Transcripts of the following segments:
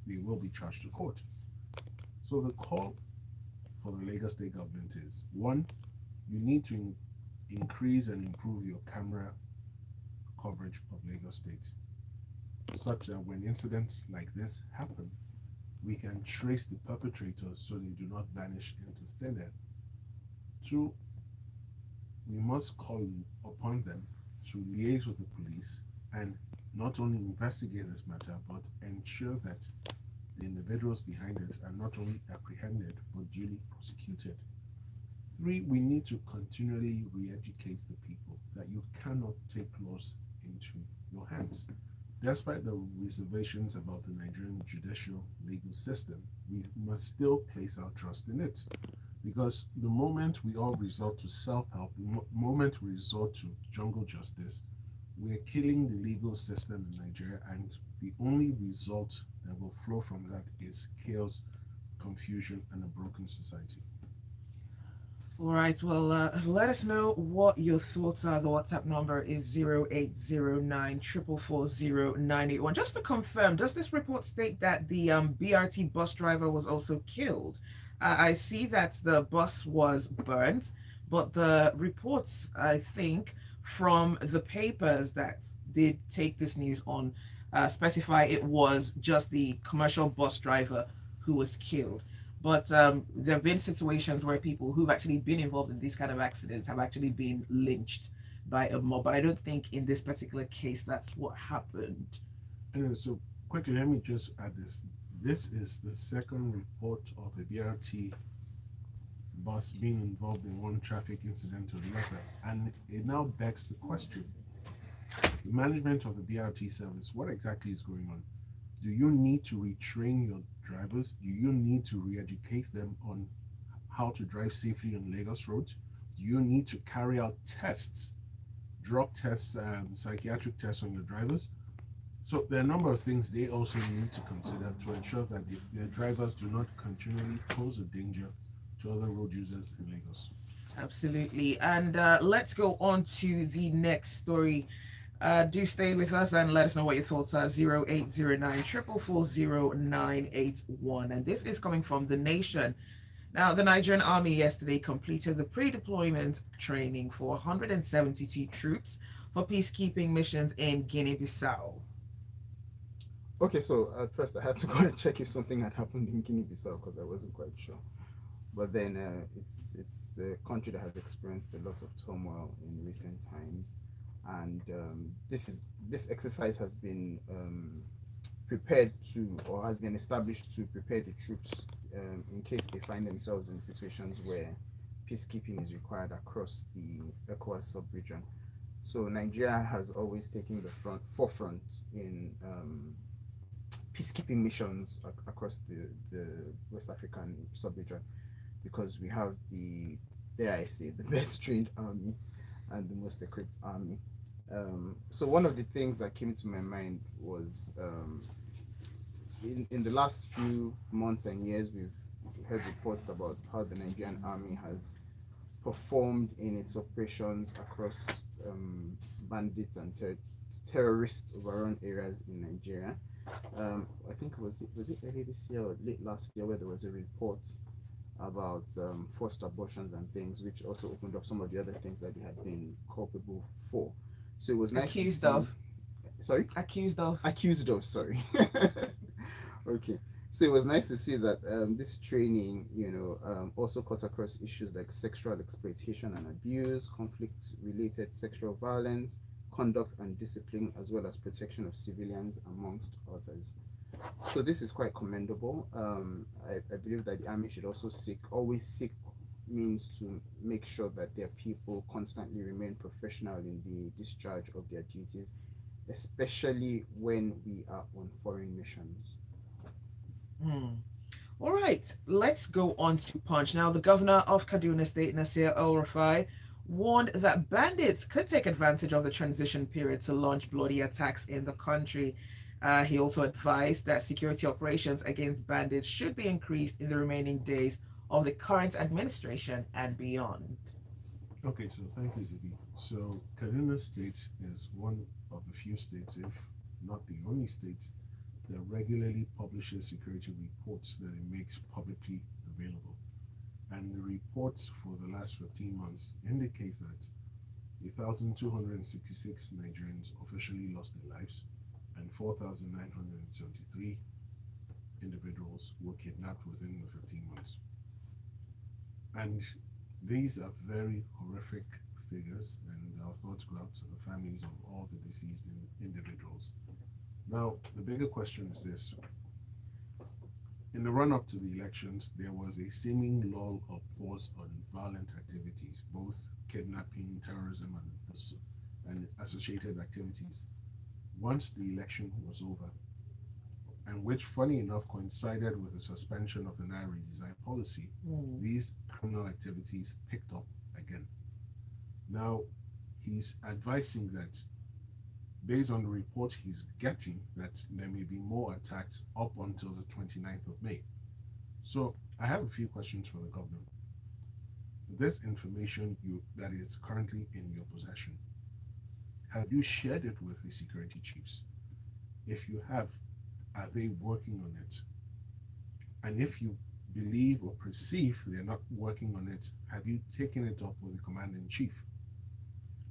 they will be charged to court. So the call for the Lagos State government is one, you need to increase and improve your camera coverage of Lagos State, such that when incidents like this happen, we can trace the perpetrators so they do not vanish into thin air. Two, we must call upon them to liaise with the police and not only investigate this matter, but ensure that the individuals behind it are not only apprehended but duly prosecuted. Three, we need to continually re educate the people that you cannot take laws into your hands. Despite the reservations about the Nigerian judicial legal system, we must still place our trust in it. Because the moment we all resort to self help, the moment we resort to jungle justice, we're killing the legal system in Nigeria, and the only result that will flow from that is chaos, confusion, and a broken society. All right, well, let us know what your thoughts are. The WhatsApp number is 0809 444 Just to confirm, does this report state that the BRT bus driver was also killed? I see that the bus was burnt, but the reports, I think, from the papers that did take this news on specify it was just the commercial bus driver who was killed. But there have been situations where people who've actually been involved in these kind of accidents have actually been lynched by a mob. But I don't think in this particular case that's what happened. Anyway, so quickly, let me just add this. This is the second report of a BRT bus being involved in one traffic incident or the other. And it now begs the question, the management of the BRT service, what exactly is going on? Do you need to retrain your drivers? Do you need to re educate them on how to drive safely on Lagos roads? Do you need to carry out tests, drug tests, and psychiatric tests on your drivers? So there are a number of things they also need to consider to ensure that their drivers do not continually pose a danger to other road users in Lagos. Absolutely. And let's go on to the next story. Do stay with us and let us know what your thoughts are. 0809 444 And this is coming from The Nation. Now, the Nigerian Army yesterday completed the pre deployment training for 172 troops for peacekeeping missions in Guinea Bissau. Okay, so at first I had to go and check if something had happened in Guinea-Bissau because I wasn't quite sure. But then it's a country that has experienced a lot of turmoil in recent times, and this exercise has been prepared to, or has been established to prepare the troops in case they find themselves in situations where peacekeeping is required across the ECOWAS sub-region. So Nigeria has always taken the forefront in peacekeeping missions across the West African sub-region, because we have the, dare I say, the best trained army and the most equipped army. So one of the things that came to my mind was in the last few months and years, we've heard reports about how the Nigerian army has performed in its operations across bandit and terrorist overrun areas in Nigeria. I think was it early this year or late last year where there was a report about forced abortions and things, which also opened up some of the other things that they had been culpable for. So it was nice to Accused see. of. Sorry, Accused of. accused of. Sorry. Okay. So it was nice to see that this training, also cut across issues like sexual exploitation and abuse, conflict-related sexual violence, conduct and discipline, as well as protection of civilians, amongst others. So this is quite commendable. I believe that the army should also always seek means to make sure that their people constantly remain professional in the discharge of their duties, especially when we are on foreign missions. Hmm. All right, let's go on to Punch. Now, the governor of Kaduna State, Nasir El Rafai, warned that bandits could take advantage of the transition period to launch bloody attacks in the country. He also advised that security operations against bandits should be increased in the remaining days of the current administration and beyond. Okay, so thank you, Zibby. So Kaduna State is one of the few states, if not the only state, that regularly publishes security reports that it makes publicly available. And the reports for the last 15 months indicate that 1,266 Nigerians officially lost their lives, and 4,973 individuals were kidnapped within the 15 months. And these are very horrific figures, and our thoughts go out to the families of all the deceased individuals. Now, the bigger question is this. In the run up to the elections, there was a seeming lull or pause on violent activities, both kidnapping, terrorism, and associated activities. Once the election was over, and which, funny enough, coincided with the suspension of the Naira redesign policy, these criminal activities picked up again. Now, he's advising that, based on the reports he's getting, that there may be more attacks up until the 29th of May. So, I have a few questions for the governor. This information that is currently in your possession, have you shared it with the security chiefs? If you have, are they working on it? And if you believe or perceive they're not working on it, have you taken it up with the commander in chief?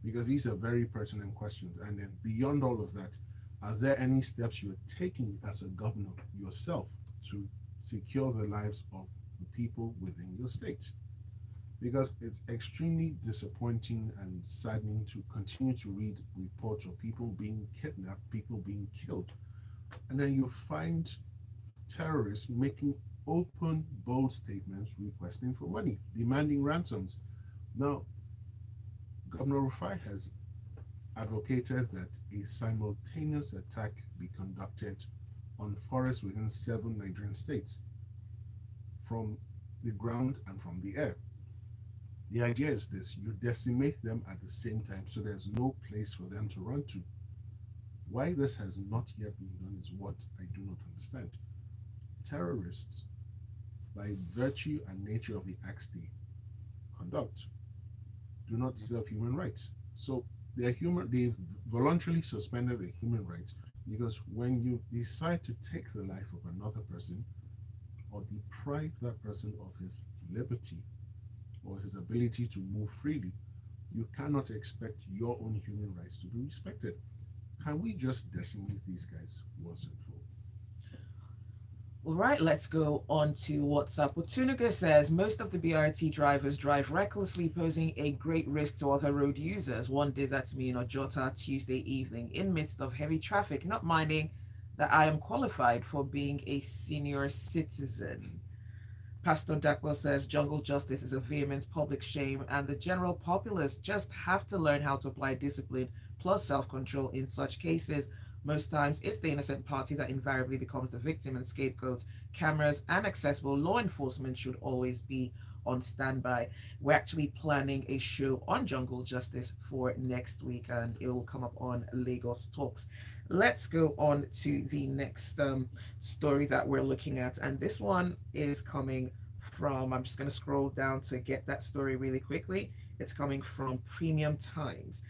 Because these are very pertinent questions. And then beyond all of that, are there any steps you're taking as a governor yourself to secure the lives of the people within your state? Because it's extremely disappointing and saddening to continue to read reports of people being kidnapped, people being killed, and then you find terrorists making open, bold statements requesting for money, demanding ransoms. Now, Governor Rufai has advocated that a simultaneous attack be conducted on forests within 7 Nigerian states, from the ground and from the air. The idea is this: you decimate them at the same time, so there's no place for them to run to. Why this has not yet been done is what I do not understand. Terrorists, by virtue and nature of the acts they conduct, do not deserve human rights. So they've voluntarily suspended their human rights, because when you decide to take the life of another person or deprive that person of his liberty or his ability to move freely, you cannot expect your own human rights to be respected. Can we just decimate these guys once and for all? All right, let's go on to WhatsApp. Watunuga says most of the BRT drivers drive recklessly, posing a great risk to other road users. One day that's me in Ojota Tuesday evening, in midst of heavy traffic, not minding that I am qualified for being a senior citizen. Pastor Dackwell says jungle justice is a vehement public shame, and the general populace just have to learn how to apply discipline plus self control in such cases. Most times, it's the innocent party that invariably becomes the victim and scapegoat. Cameras and accessible law enforcement should always be on standby. We're actually planning a show on jungle justice for next week, and it will come up on Lagos Talks. Let's go on to the next story that we're looking at, and this one is coming from, I'm just going to scroll down to get that story really quickly. It's coming from Premium Times.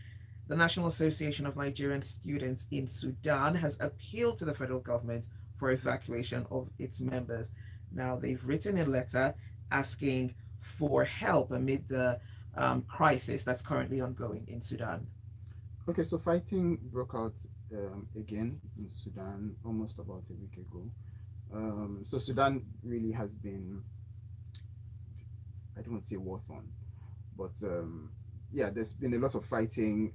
The National Association of Nigerian Students in Sudan has appealed to the federal government for evacuation of its members. Now, they've written a letter asking for help amid the crisis that's currently ongoing in Sudan. Okay, so fighting broke out again in Sudan almost about a week ago. So Sudan really has been, I don't want to say war torn, but yeah, there's been a lot of fighting,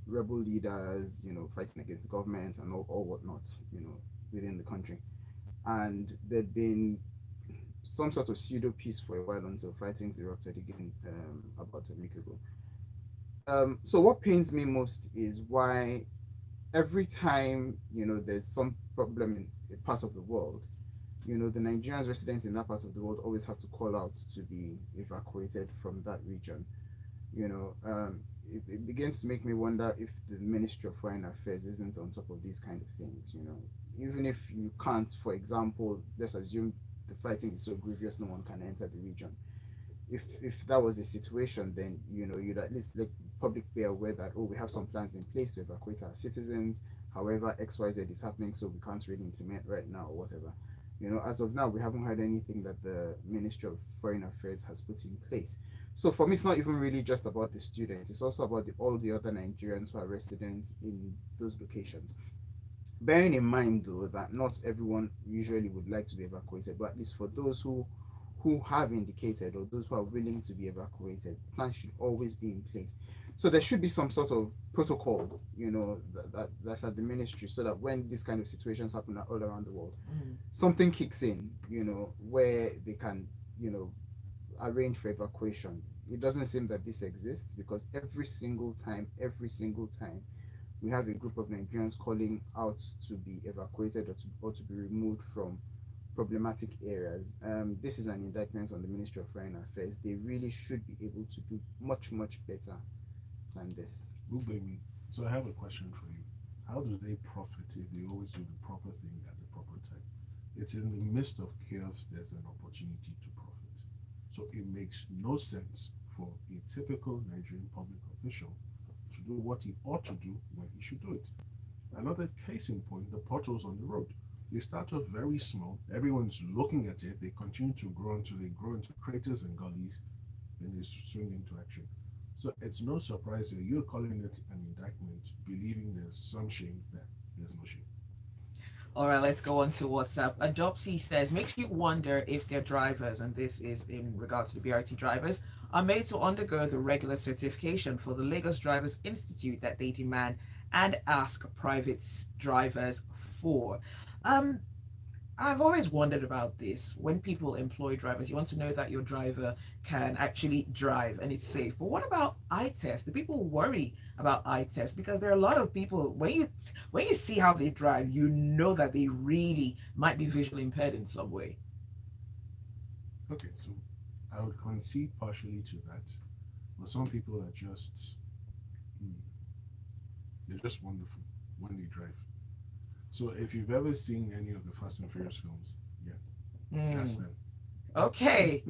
rebel leaders, fighting against the government and all whatnot, within the country. And there'd been some sort of pseudo peace for a while until fighting erupted again about a week ago. So what pains me most is why every time there's some problem in a part of the world, the Nigerians residents in that part of the world always have to call out to be evacuated from that region. It begins to make me wonder if the Ministry of Foreign Affairs isn't on top of these kind of things. Even if you can't, for example, let's assume the fighting is so grievous no one can enter the region. If that was the situation, then you'd at least let public be aware that, oh, we have some plans in place to evacuate our citizens, However, XYZ is happening, so we can't really implement right now or whatever. As of now, we haven't heard anything that the Ministry of Foreign Affairs has put in place. So for me, it's not even really just about the students. It's also about all the other Nigerians who are residents in those locations. Bearing in mind, though, that not everyone usually would like to be evacuated, but at least for those who have indicated or those who are willing to be evacuated, plans should always be in place. So there should be some sort of protocol, that's at the ministry, so that when these kind of situations happen all around the world, something kicks in, where they can, arrange for evacuation. It doesn't seem that this exists, because every single time we have a group of Nigerians calling out to be evacuated, or to be removed from problematic areas. This is an indictment on the Ministry of Foreign Affairs. They really should be able to do much, much better than this. Gbubemi, so I have a question for you. How do they profit if they always do the proper thing at the proper time? It's in the midst of chaos there's an opportunity to profit. So it makes no sense for a typical Nigerian public official to do what he ought to do when he should do it. Another case in point, the potholes on the road. They start off very small, everyone's looking at it, they continue to grow until they grow into craters and gullies, then they swing into action. So it's no surprise that you're calling it an indictment, believing there's some shame there. There's no shame. All right, let's go on to WhatsApp. Adopsy says, makes you wonder if their drivers, and this is in regard to the BRT drivers, are made to undergo the regular certification for the Lagos Drivers Institute that they demand and ask private drivers for. Um, I've always wondered about this. When people employ drivers, you want to know that your driver can actually drive and it's safe. But what about eye test? Do people worry about eye test? Because there are a lot of people, when you see how they drive, you know that they really might be visually impaired in some way. Okay, so I would concede partially to that, but some people are just, hmm, they're just wonderful when they drive. So if you've ever seen any of the Fast and Furious films, yeah, that's them. Okay.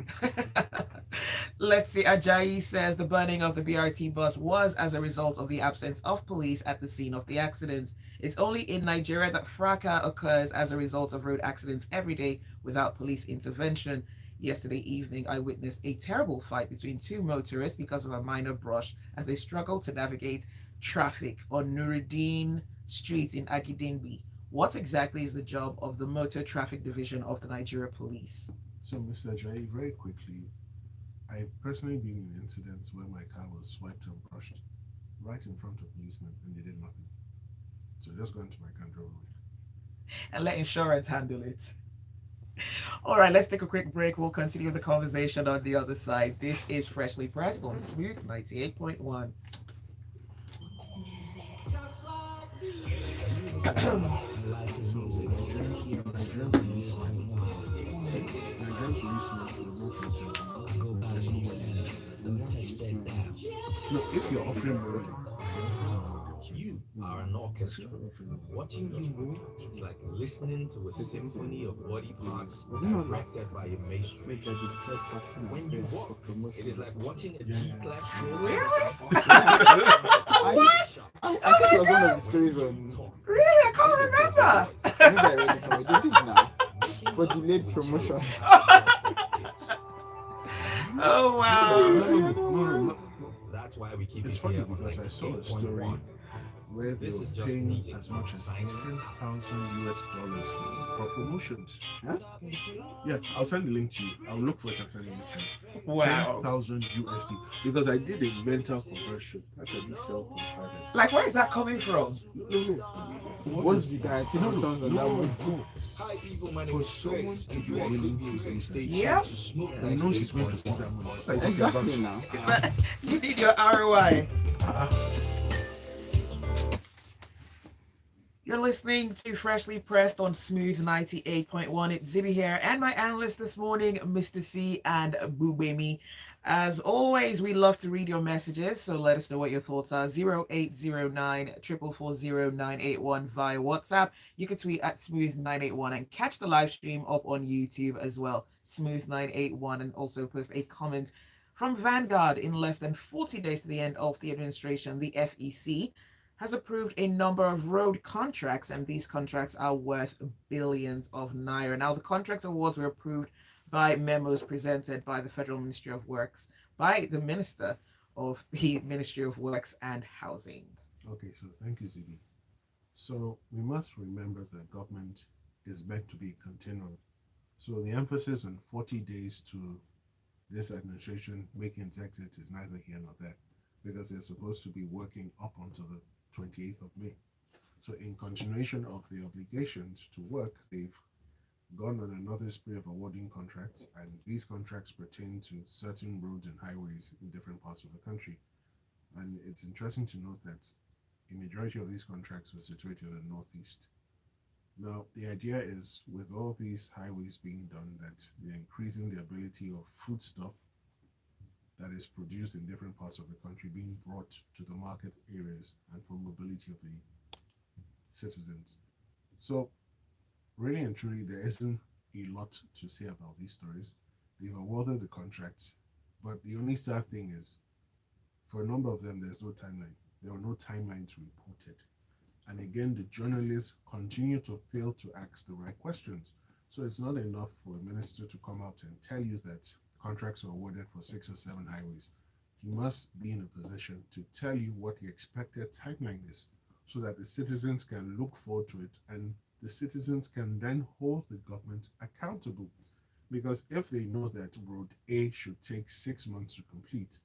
Let's see. Ajayi says the burning of the BRT bus was as a result of the absence of police at the scene of the accident. It's only in Nigeria that fracas occurs as a result of road accidents every day without police intervention. Yesterday evening, I witnessed a terrible fight between two motorists because of a minor brush as they struggled to navigate traffic on Nuruddin Street in Agidingbi. What exactly is the job of the Motor Traffic Division of the Nigeria Police? So, Mr. Jai, very quickly, I've personally been in incidents where my car was swiped and brushed right in front of policemen and they did nothing. So I just got into my car and drove away. And let insurance handle it. All right, let's take a quick break. We'll continue the conversation on the other side. This is Freshly Pressed on Smooth 98.1. No, if you're offering more, You are an orchestra. Watching you move is like listening to a symphony of body parts directed by a maestro. When you walk, it is like watching a G-class show. Really? I think it was one of the stories on. Really? I can't remember. Maybe I read it somewhere. They did this now for delayed promotion. Oh, wow. That's why we keep it's it funny here on because I saw a story 98.1. where they This were is just paying needed as much as signing. $10,000 for promotions. Huh? Yeah, I'll send the link to you. I'll look for it and send it to you. Wow. 10,000 USD because I did a mental conversion. That's a bit self-confided. Like, where is that coming from? No. What's the guarantee returns on that one? No. Hi people, my For name is someone Greg, to and be you are willing listening to to do Stay that, Yep. Tuned to Smoke I know she's going to see 98.1. that money. What are you talking Exactly about? now. You need your ROI. You're listening to Freshly Pressed on Smooth 98.1. It's Zibby here and my analyst this morning, Mr. C and Gbubemi. As always, we love to read your messages, so let us know what your thoughts are. 0809 440 981 via WhatsApp. You can tweet at Smooth981 and catch the live stream up on YouTube as well, Smooth981, and also post a comment from Vanguard. In less than 40 days to the end of the administration, the FEC has approved a number of road contracts, and these contracts are worth billions of naira. Now, the contract awards were approved by memos presented by the Federal Ministry of Works, by the Minister of the Ministry of Works and Housing. Okay, so thank you, Zibby. So we must remember that government is meant to be continual. So the emphasis on 40 days to this administration making its exit is neither here nor there, because they're supposed to be working up until the 28th of May. So in continuation of the obligations to work, they've gone on another spree of awarding contracts, and these contracts pertain to certain roads and highways in different parts of the country. And it's interesting to note that a majority of these contracts were situated in the Northeast. Now, the idea is with all these highways being done, that they're increasing the ability of foodstuff that is produced in different parts of the country being brought to the market areas and for mobility of the citizens. So, really and truly, there isn't a lot to say about these stories. They've awarded the contracts, but the only sad thing is, for a number of them, there's no timeline. There were no timelines reported. And again, the journalists continue to fail to ask the right questions. So it's not enough for a minister to come out and tell you that contracts are awarded for 6 or 7 highways. He must be in a position to tell you what the expected timeline is so that the citizens can look forward to it and the citizens can then hold the government accountable. Because if they know that Road A should take 6 months to complete,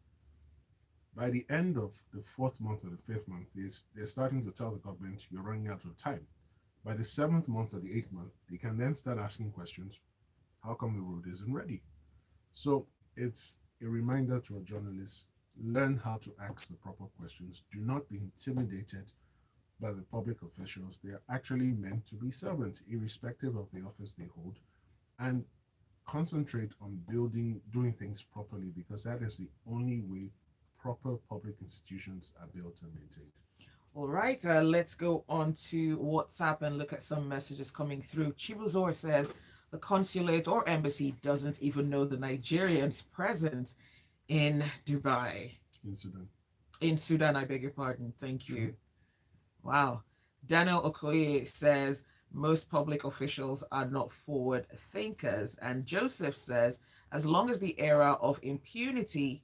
by the end of the 4th month or the 5th month, they're starting to tell the government you're running out of time. By the 7th month or the 8th month, they can then start asking questions. How come the road isn't ready? So it's a reminder to our journalists, learn how to ask the proper questions. Do not be intimidated by the public officials. They are actually meant to be servants, irrespective of the office they hold. And concentrate on doing things properly, because that is the only way proper public institutions are built and maintained. All right, let's go on to WhatsApp and look at some messages coming through. Chibuzor says the consulate or embassy doesn't even know the Nigerians present in Dubai. In Sudan. In Sudan, I beg your pardon. Thank you. Wow. Daniel Okoye says most public officials are not forward thinkers. And Joseph says, as long as the era of impunity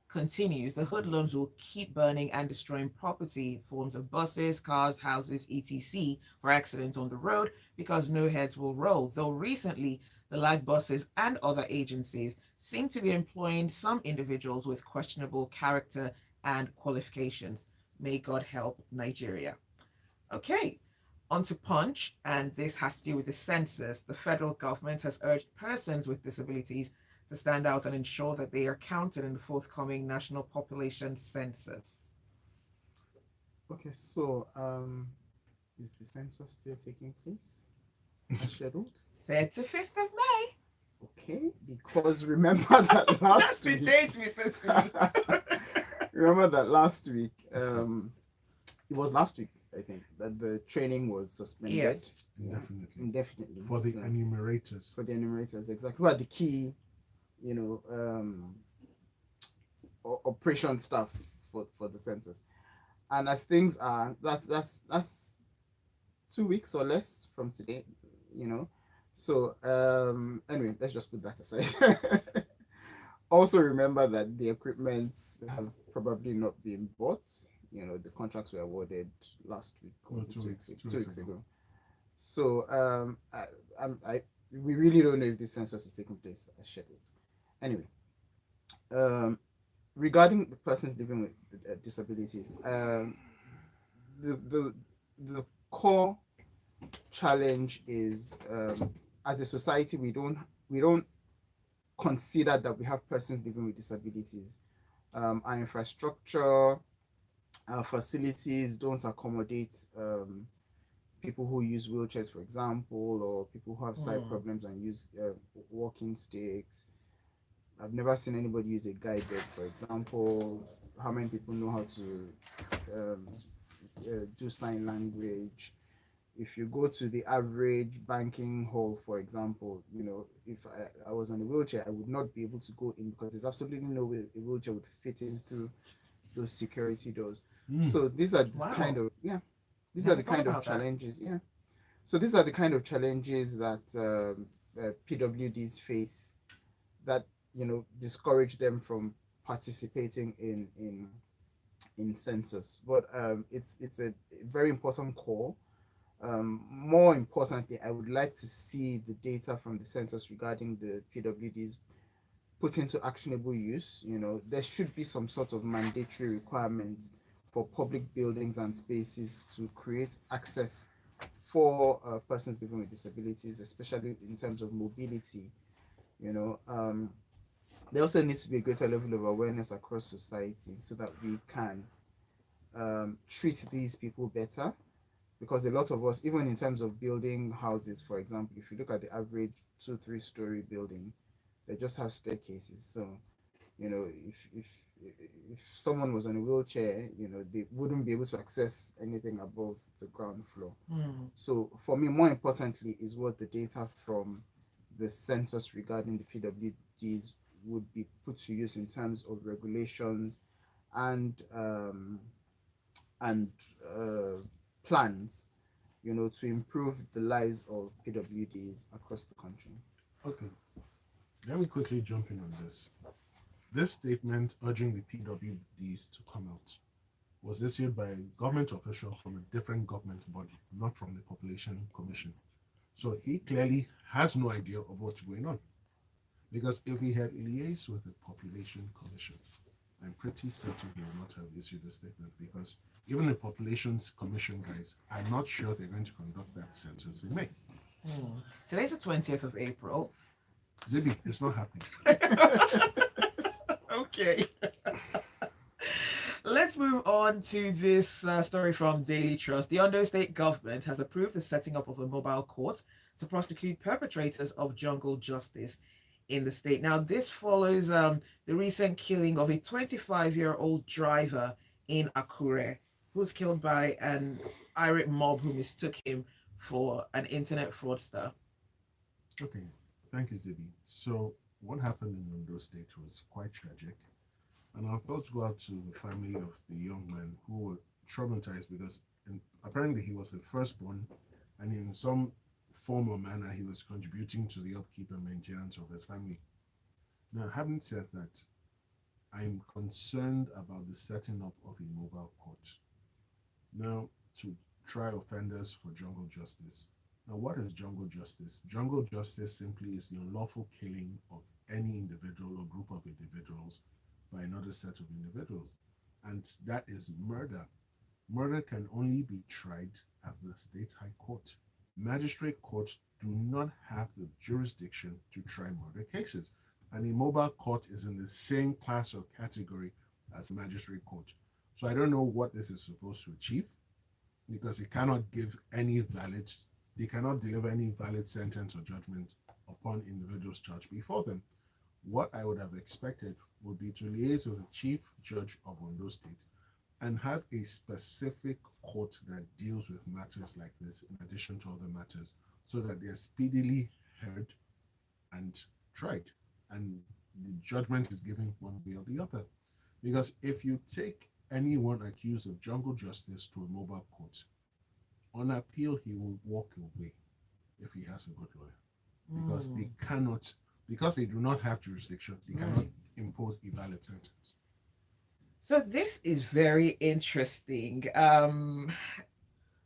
continues, the hoodlums will keep burning and destroying property, forms of buses, cars, houses, etc., for accidents on the road because no heads will roll. Though recently, the lag buses and other agencies seem to be employing some individuals with questionable character and qualifications. May God help Nigeria. Okay, on to Punch, and this has to do with the census. The federal government has urged persons with disabilities to stand out and ensure that they are counted in the forthcoming national population census. Okay, so is the census still taking place as scheduled? 35th of May. Okay, because remember that That's last the week. date, Mr. C. Remember that last week. It was last week, I think, that the training was suspended. Yes. Indefinitely. Indefinitely. For the enumerators. For the enumerators, exactly. Who are the key, operation staff for the census. And as things are, that's 2 weeks or less from today, So anyway, let's just put that aside. Also remember that the equipment have probably not been bought. The contracts were awarded last week or 2 weeks, 2 weeks ago. So we really don't know if this census is taking place as scheduled. Anyway, regarding the persons living with disabilities, the core challenge is, as a society, we don't consider that we have persons living with disabilities. Our infrastructure, our facilities don't accommodate people who use wheelchairs, for example, or people who have side problems and use walking sticks. I've never seen anybody use a guide dog, for example. How many people know how to do sign language? If you go to the average banking hall, for example, if I was on a wheelchair, I would not be able to go in because there's absolutely no way a wheelchair would fit in through those security doors. So these are the Wow. kind of these are Never the thought kind of about that. challenges. Yeah. So these are the kind of challenges that PWDs face that discourage them from participating in census. But it's a very important call. More importantly, I would like to see the data from the census regarding the PWDs put into actionable use. There should be some sort of mandatory requirements for public buildings and spaces to create access for persons living with disabilities, especially in terms of mobility. You know, there also needs to be a greater level of awareness across society so that we can treat these people better. Because a lot of us, even in terms of building houses, for example, if you look at the average 2-3 story building, they just have staircases. So, if someone was on a wheelchair, they wouldn't be able to access anything above the ground floor. So for me, more importantly, is what the data from the census regarding the PWDs would be put to use in terms of regulations and and uh, plans, to improve the lives of PWDs across the country. Okay, let me quickly jump in on this. This statement urging the PWDs to come out was issued by a government official from a different government body, not from the Population Commission. So he clearly has no idea of what's going on. Because if he had liaised with the Population Commission, I'm pretty certain he would not have issued a statement because even the Populations Commission guys are not sure they're going to conduct that census in May. Today's the 20th of April. Zibby, it's not happening. Okay. Let's move on to this story from Daily Trust. The Ondo State government has approved the setting up of a mobile court to prosecute perpetrators of jungle justice in the state. Now, this follows the recent killing of a 25-year-old driver in Akure, who was killed by an irate mob who mistook him for an internet fraudster. Okay, thank you, Zibby. So, what happened in Ondo State was quite tragic. And our thoughts go out to the family of the young man who were traumatized because apparently he was the firstborn, and in some form or manner, he was contributing to the upkeep and maintenance of his family. Now, having said that, I'm concerned about the setting up of a mobile court. Now, to try offenders for jungle justice. Now, what is jungle justice? Jungle justice simply is the unlawful killing of any individual or group of individuals by another set of individuals. And that is murder. Murder can only be tried at the state high court. Magistrate courts do not have the jurisdiction to try murder cases. And a mobile court is in the same class or category as a magistrate court. So I don't know what this is supposed to achieve because it cannot they cannot deliver any valid sentence or judgment upon individuals charged before them. What I would have expected would be to liaise with the chief judge of Ondo State and have a specific court that deals with matters like this in addition to other matters so that they're speedily heard and tried and the judgment is given one way or the other. Because if you take anyone accused of jungle justice to a mobile court, on appeal he will walk away if he has a good lawyer. Because because they do not have jurisdiction, they cannot impose a valid sentence. So this is very interesting.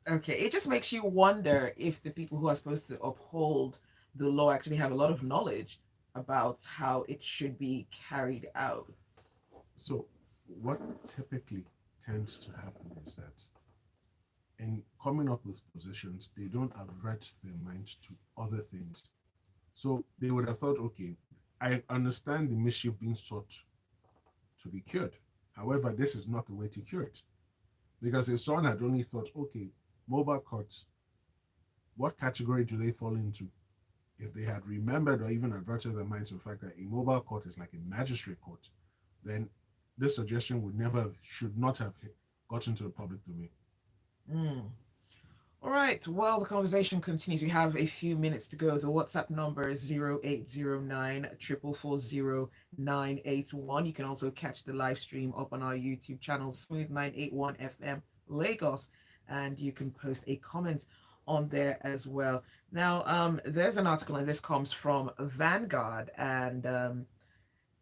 Okay, it just makes you wonder if the people who are supposed to uphold the law actually have a lot of knowledge about how it should be carried out. So what typically tends to happen is that in coming up with positions, they don't avert their minds to other things. So they would have thought, okay, I understand the mischief being sought to be cured. However, this is not the way to cure it. Because if someone had only thought, okay, mobile courts, what category do they fall into? If they had remembered or even averted their minds to the fact that a mobile court is like a magistrate court, then this suggestion should not have gotten to the public domain. All right. Well, the conversation continues. We have a few minutes to go. The WhatsApp number is 0809 440 You can also catch the live stream up on our YouTube channel, Smooth 981 FM Lagos, and you can post a comment on there as well. Now, there's an article, and this comes from Vanguard, and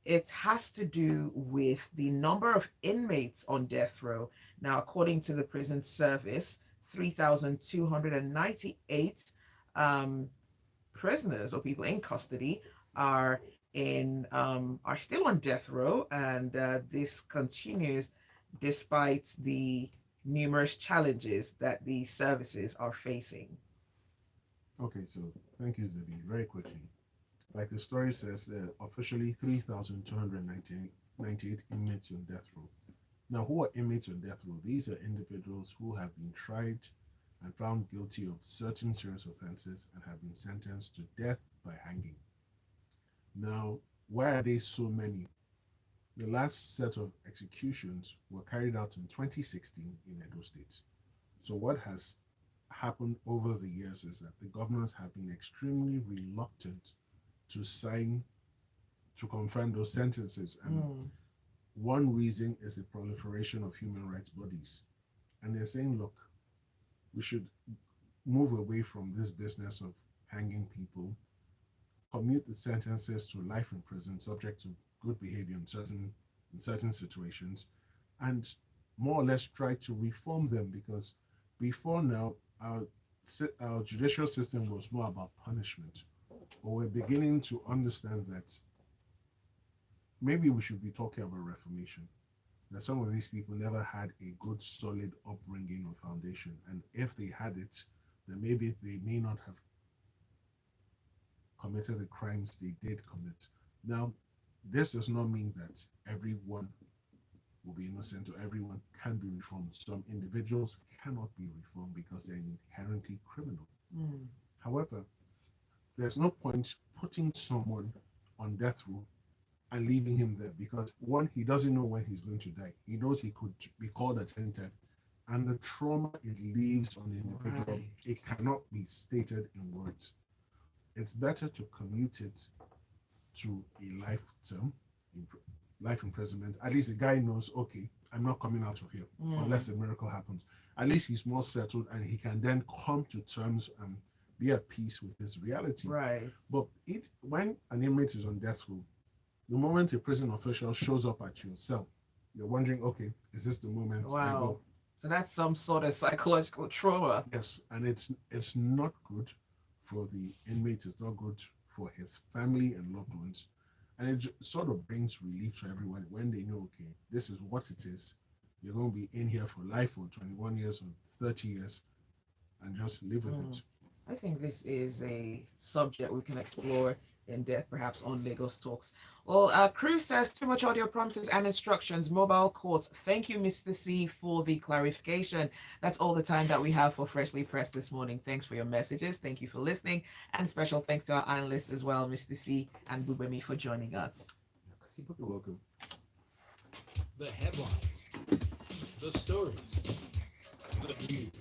it has to do with the number of inmates on death row. Now, according to the prison service, 3,298 um, prisoners or people in custody are are still on death row, and this continues despite the numerous challenges that these services are facing. Okay, so thank you, Zibby. Very quickly. Like the story says, there are officially 3,298 inmates on death row. Now, who are inmates on death row? These are individuals who have been tried and found guilty of certain serious offenses and have been sentenced to death by hanging. Now, why are they so many? The last set of executions were carried out in 2016 in Edo State. So, what has happened over the years is that the governors have been extremely reluctant to sign to confirm those sentences. And one reason is the proliferation of human rights bodies. And they're saying, look, we should move away from this business of hanging people, commute the sentences to life in prison, subject to good behavior in certain situations, and more or less try to reform them, because before now, our judicial system was more about punishment. But we're beginning to understand that maybe we should be talking about reformation. That some of these people never had a good, solid upbringing or foundation. And if they had it, then maybe they may not have committed the crimes they did commit. Now, this does not mean that everyone will be innocent or everyone can be reformed. Some individuals cannot be reformed because they're inherently criminal. However, there's no point putting someone on death row and leaving him there, because one, he doesn't know when he's going to die. He knows he could be called at any time. And the trauma it leaves on the individual, it cannot be stated in words. It's better to commute it to a life term, life imprisonment. At least the guy knows, okay, I'm not coming out of here unless a miracle happens. At least he's more settled and he can then come to terms and be at peace with his reality. Right. But when an inmate is on death row, the moment a prison official shows up at your cell, you're wondering, okay, is this the moment I go? So that's some sort of psychological trauma. Yes, and it's not good for the inmate. It's not good for his family and loved ones. And it sort of brings relief to everyone when they know, okay, this is what it is. You're going to be in here for life, for 21 years or 30 years, and just live with it. I think this is a subject we can explore in depth, perhaps on Lagos Talks. Well, Crew says too much audio prompters and instructions. Mobile courts. Thank you, Mr. C, for the clarification. That's all the time that we have for Freshly Pressed this morning. Thanks for your messages. Thank you for listening. And special thanks to our analysts as well, Mr. C and Gbubemi, for joining us. You're welcome. The headlines, the stories, the news.